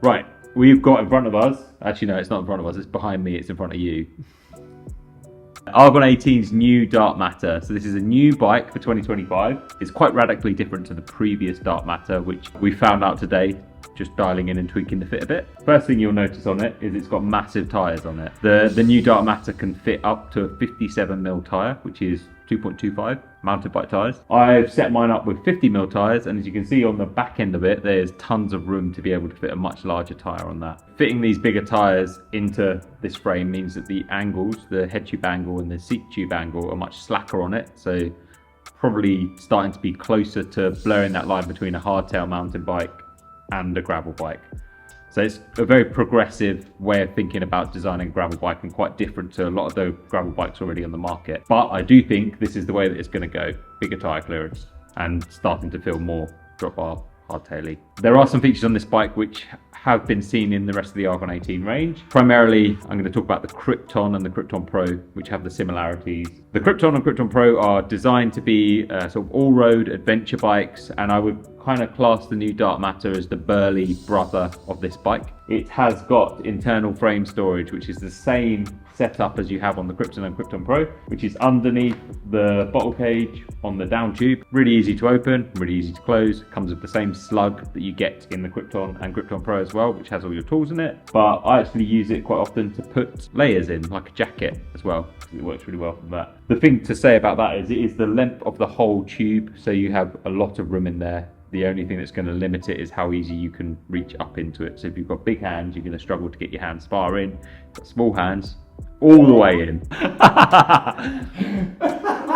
Right, we've got in front of us, actually no, it's not in front of us, it's behind me, it's in front of you. Argon 18's new dark matter. So this is a new bike for 2025. It's quite radically different to the previous dark matter, which we found out today, just dialing in and tweaking the fit a bit. First thing you'll notice on it is it's got massive tyres on it. The new dark matter can fit up to a 57mm tyre, which is 2.25 mountain bike tyres. I've set mine up with 50mm tyres, and as you can see on the back end of it, there's tons of room to be able to fit a much larger tyre on that. Fitting these bigger tyres into this frame means that the angles, the head tube angle and the seat tube angle, are much slacker on it, so probably starting to be closer to blurring that line between a hardtail mountain bike and a gravel bike. So it's a very progressive way of thinking about designing a gravel bike, and quite different to a lot of the gravel bikes already on the market. But I do think this is the way that it's going to go. Bigger tyre clearance and starting to feel more drop bar hardtaily. There are some features on this bike which have been seen in the rest of the Argon 18 range. Primarily, I'm going to talk about the Krypton and the Krypton Pro, which have the similarities. The Krypton and Krypton Pro are designed to be sort of all-road adventure bikes, and I would kind of class the new dark matter as the burly brother of this bike. It has got internal frame storage, which is the same setup as you have on the Krypton and Krypton Pro, which is underneath the bottle cage on the down tube. Really easy to open, really easy to close. Comes with the same slug that you get in the Krypton and Krypton Pro as well, which has all your tools in it. But I actually use it quite often to put layers in, like a jacket as well. It works really well for that. The thing to say about that is it is the length of the whole tube, so you have a lot of room in there. The only thing that's going to limit it is how easy you can reach up into it. So if you've got big hands, you're going to struggle to get your hands far in. Got small hands, all the way in.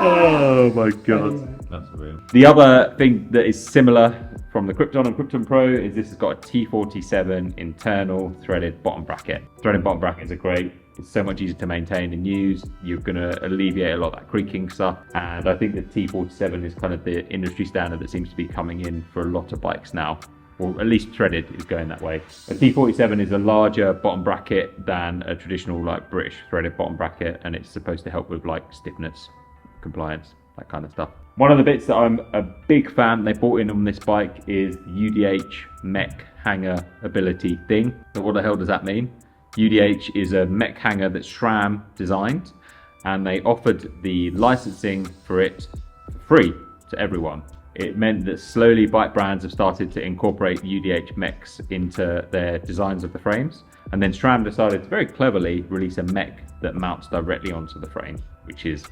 Oh my god. That's real. The other thing that is similar from the Krypton and Krypton Pro is this has got a T47 internal threaded bottom bracket. Threaded bottom brackets are great. It's so much easier to maintain and use. You're going to alleviate a lot of that creaking stuff. And I think the T47 is kind of the industry standard that seems to be coming in for a lot of bikes now. Or at least threaded is going that way. A T47 is a larger bottom bracket than a traditional like British threaded bottom bracket, and it's supposed to help with like stiffness, compliance, that kind of stuff. One of the bits that I'm a big fan they brought in on this bike is the UDH mech hanger ability thing. So what the hell does that mean? UDH is a mech hanger that SRAM designed, and they offered the licensing for it for free to everyone. It meant that slowly bike brands have started to incorporate UDH mechs into their designs of the frames, and then SRAM decided to very cleverly release a mech that mounts directly onto the frame, which is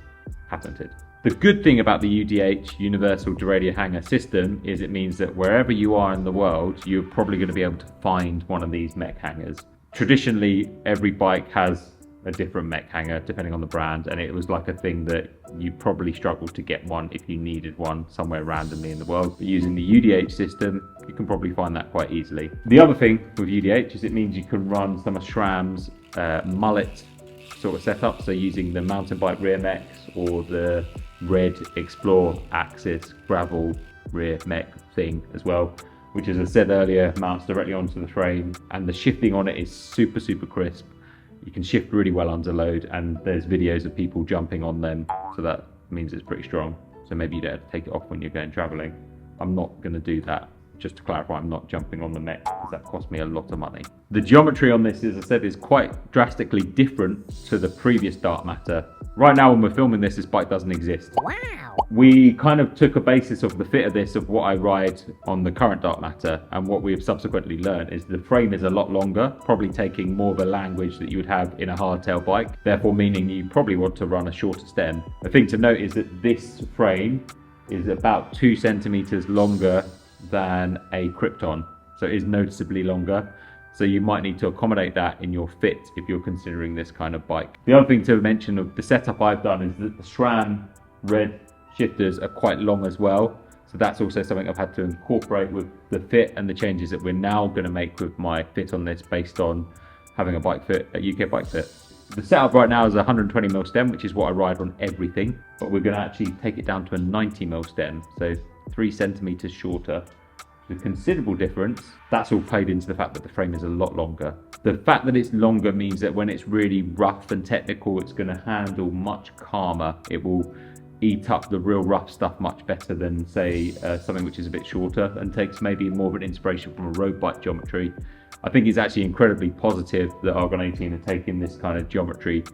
patented. The good thing about the UDH Universal Derailleur Hanger system is it means that wherever you are in the world, you're probably going to be able to find one of these mech hangers. Traditionally, every bike has a different mech hanger depending on the brand, and it was like a thing that you probably struggled to get one if you needed one somewhere randomly in the world. But using the UDH system, you can probably find that quite easily. The other thing with UDH is it means you can run some of SRAM's mullet sort of setup, so using the mountain bike rear mechs or the Red Explore Axis gravel rear mech thing as well, which, as I said earlier, mounts directly onto the frame, and the shifting on it is super crisp. You can shift really well under load, and there's videos of people jumping on them, so that means it's pretty strong. So maybe you don't have to take it off when you're going traveling. I'm not going to do that. Just to clarify, I'm not jumping on the mech because that cost me a lot of money. The geometry on this, as I said, is quite drastically different to the previous dark matter. Right now when we're filming this bike doesn't exist. Wow! We kind of took a basis of the fit of this, of what I ride on the current dark matter, and what we've subsequently learned is the frame is a lot longer, probably taking more of a language that you would have in a hardtail bike, therefore meaning you probably want to run a shorter stem. The thing to note is that this frame is about 2 centimeters longer than a Krypton, so it is noticeably longer. So you might need to accommodate that in your fit if you're considering this kind of bike. The other thing to mention of the setup I've done is that the SRAM red shifters are quite long as well. So that's also something I've had to incorporate with the fit and the changes that we're now going to make with my fit on this based on having a bike fit, a UK bike fit. The setup right now is a 120mm stem, which is what I ride on everything, but we're going to actually take it down to a 90mm stem, so 3 centimeters shorter. A considerable difference. That's all played into the fact that the frame is a lot longer. The fact that it's longer means that when it's really rough and technical, it's going to handle much calmer. It will eat up the real rough stuff much better than, say, something which is a bit shorter and takes maybe more of an inspiration from a road bike geometry. I think it's actually incredibly positive that Argon 18 are taking this kind of geometry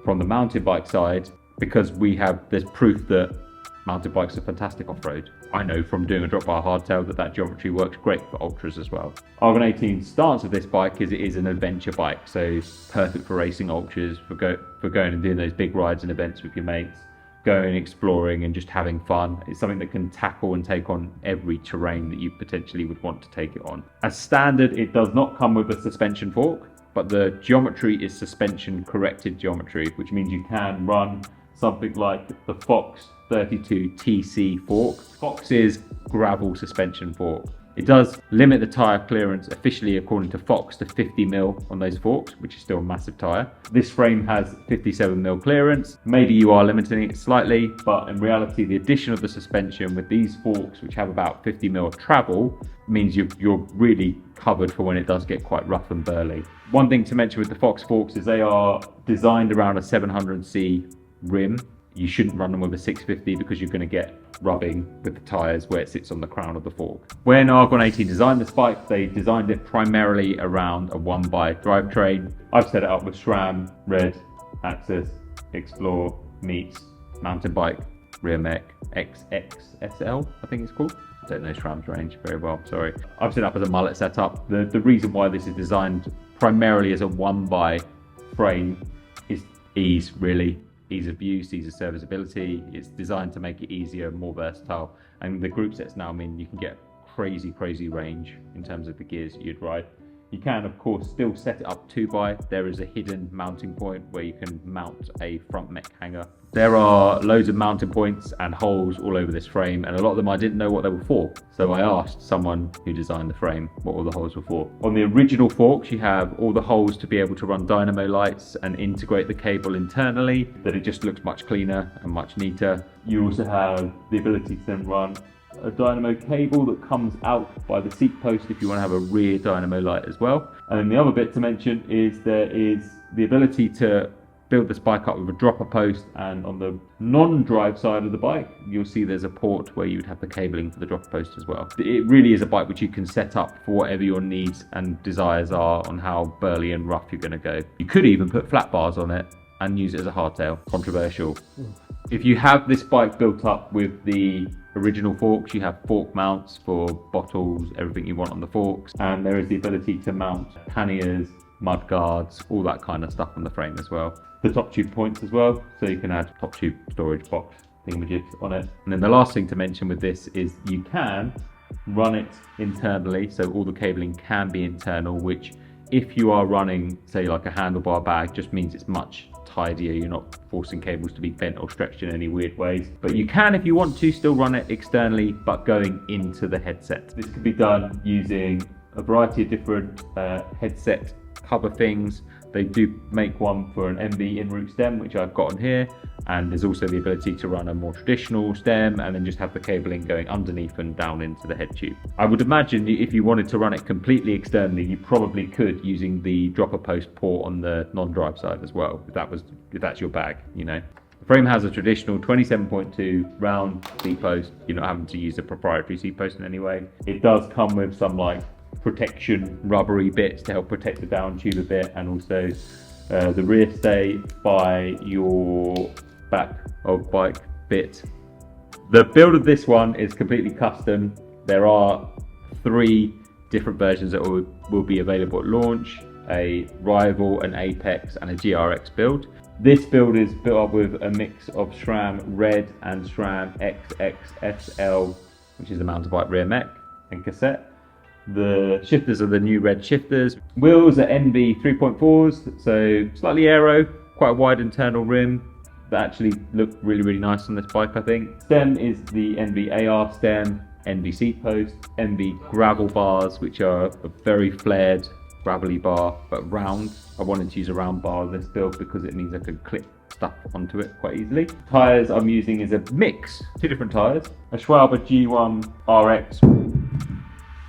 from the mountain bike side, because there's proof that mountain bikes are fantastic off-road. I know from doing a drop bar hardtail that geometry works great for ultras as well. Argon 18's stance of this bike is it is an adventure bike, so perfect for racing ultras, for going and doing those big rides and events with your mates, going exploring and just having fun. It's something that can tackle and take on every terrain that you potentially would want to take it on. As standard, it does not come with a suspension fork, but the geometry is suspension corrected geometry, which means you can run something like the Fox 32 TC fork. Fox's gravel suspension fork. It does limit the tyre clearance officially according to Fox to 50mm on those forks, which is still a massive tyre. This frame has 57mm clearance. Maybe you are limiting it slightly, but in reality the addition of the suspension with these forks, which have about 50mm of travel, means you're really covered for when it does get quite rough and burly. One thing to mention with the Fox forks is they are designed around a 700C rim. You shouldn't run them with a 650 because you're going to get rubbing with the tyres where it sits on the crown of the fork. When Argon 18 designed this bike, they designed it primarily around a 1x drivetrain. I've set it up with SRAM, Red, Axis, Explore, Meets, mountain bike, rear mech, XXSL, I think it's called. I don't know SRAM's range very well, sorry. I've set it up as a mullet setup. The reason why this is designed primarily as a 1x frame is ease, really. Ease of use, ease of serviceability. It's designed to make it easier, more versatile, and the group sets now mean you can get crazy range in terms of the gears you'd ride. You can of course still set it up 2x. There is a hidden mounting point where you can mount a front mech hanger. There are loads of mounting points and holes all over this frame, and a lot of them I didn't know what they were for. So I asked someone who designed the frame what all the holes were for. On the original forks, you have all the holes to be able to run dynamo lights and integrate the cable internally, that it just looks much cleaner and much neater. You also have the ability to then run a dynamo cable that comes out by the seat post if you want to have a rear dynamo light as well. And then the other bit to mention is there is the ability to build this bike up with a dropper post, and on the non-drive side of the bike you'll see there's a port where you would have the cabling for the dropper post as well. It really is a bike which you can set up for whatever your needs and desires are on how burly and rough you're going to go. You could even put flat bars on it and use it as a hardtail. Controversial. If you have this bike built up with the original forks, you have fork mounts for bottles, everything you want on the forks, and there is the ability to mount panniers, mud guards, all that kind of stuff on the frame as well. The top tube points as well, so you can add top tube storage box thingamajigs on it. And then the last thing to mention with this is you can run it internally, so all the cabling can be internal, which if you are running, say, like a handlebar bag, just means it's much tidier. You're not forcing cables to be bent or stretched in any weird ways. But you can, if you want to, still run it externally, but going into the headset. This can be done using a variety of different headset cover things. They do make one for an Enve in-route stem, which I've got on here, and there's also the ability to run a more traditional stem and then just have the cabling going underneath and down into the head tube. I would imagine if you wanted to run it completely externally, you probably could using the dropper post port on the non-drive side as well, if that's your bag, you know. The frame has a traditional 27.2 round seat post. You're not having to use a proprietary seat post in any way. It does come with some like protection rubbery bits to help protect the down tube a bit, and also the rear stay by your back of bike bit. The build of this one is completely custom. There are 3 different versions that will be available at launch: a Rival, an Apex and a GRX build. This build is built up with a mix of SRAM Red and SRAM XXSL, which is the mountain bike rear mech and cassette. The shifters are the new red shifters. Wheels are Enve 3.4s, so slightly aero, quite a wide internal rim that actually look really nice on this bike, I think. Stem is the Enve AR stem, Enve seat post, Enve gravel bars, which are a very flared gravelly bar but round. I wanted to use a round bar on this build because it means I could clip stuff onto it quite easily. Tyres I'm using is a mix, 2 different tyres, a Schwalbe G1 RX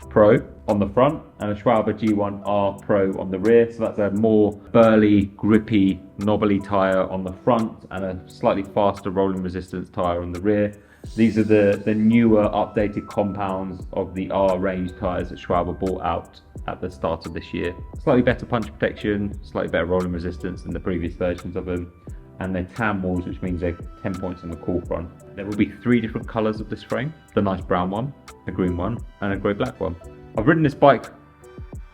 Pro on the front and a Schwalbe G1R Pro on the rear. So that's a more burly, grippy, knobbly tyre on the front and a slightly faster rolling resistance tyre on the rear. These are the newer updated compounds of the R range tyres that Schwalbe bought out at the start of this year. Slightly better punch protection, slightly better rolling resistance than the previous versions of them. And they're tan walls, which means they're 10 points on the cool front. There will be 3 different colours of this frame. The nice brown one, a green one, and a grey black one. I've ridden this bike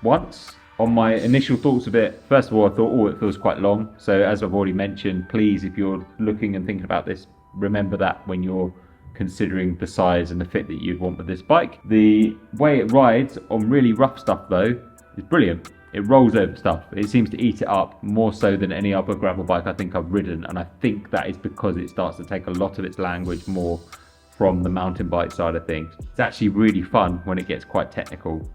once. On my initial thoughts of it, first of all, I thought, oh, it feels quite long. So as I've already mentioned, please, if you're looking and thinking about this, remember that when you're considering the size and the fit that you'd want with this bike. The way it rides on really rough stuff though is brilliant. It rolls over stuff. It seems to eat it up more so than any other gravel bike I think I've ridden, and I think that is because it starts to take a lot of its language more from the mountain bike side of things. It's actually really fun when it gets quite technical.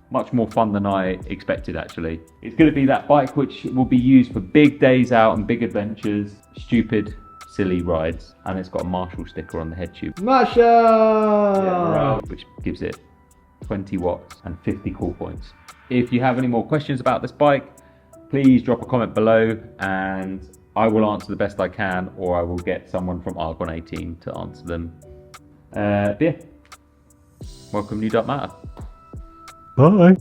Much more fun than I expected actually. It's going to be that bike which will be used for big days out and big adventures, stupid, silly rides, and it's got a Marshall sticker on the head tube. Marshall! Yeah, which gives it 20 watts and 50 cool points. If you have any more questions about this bike, please drop a comment below and I will answer the best I can, or I will get someone from Argon 18 to answer them. Yeah, welcome New Dark Matter. Bye.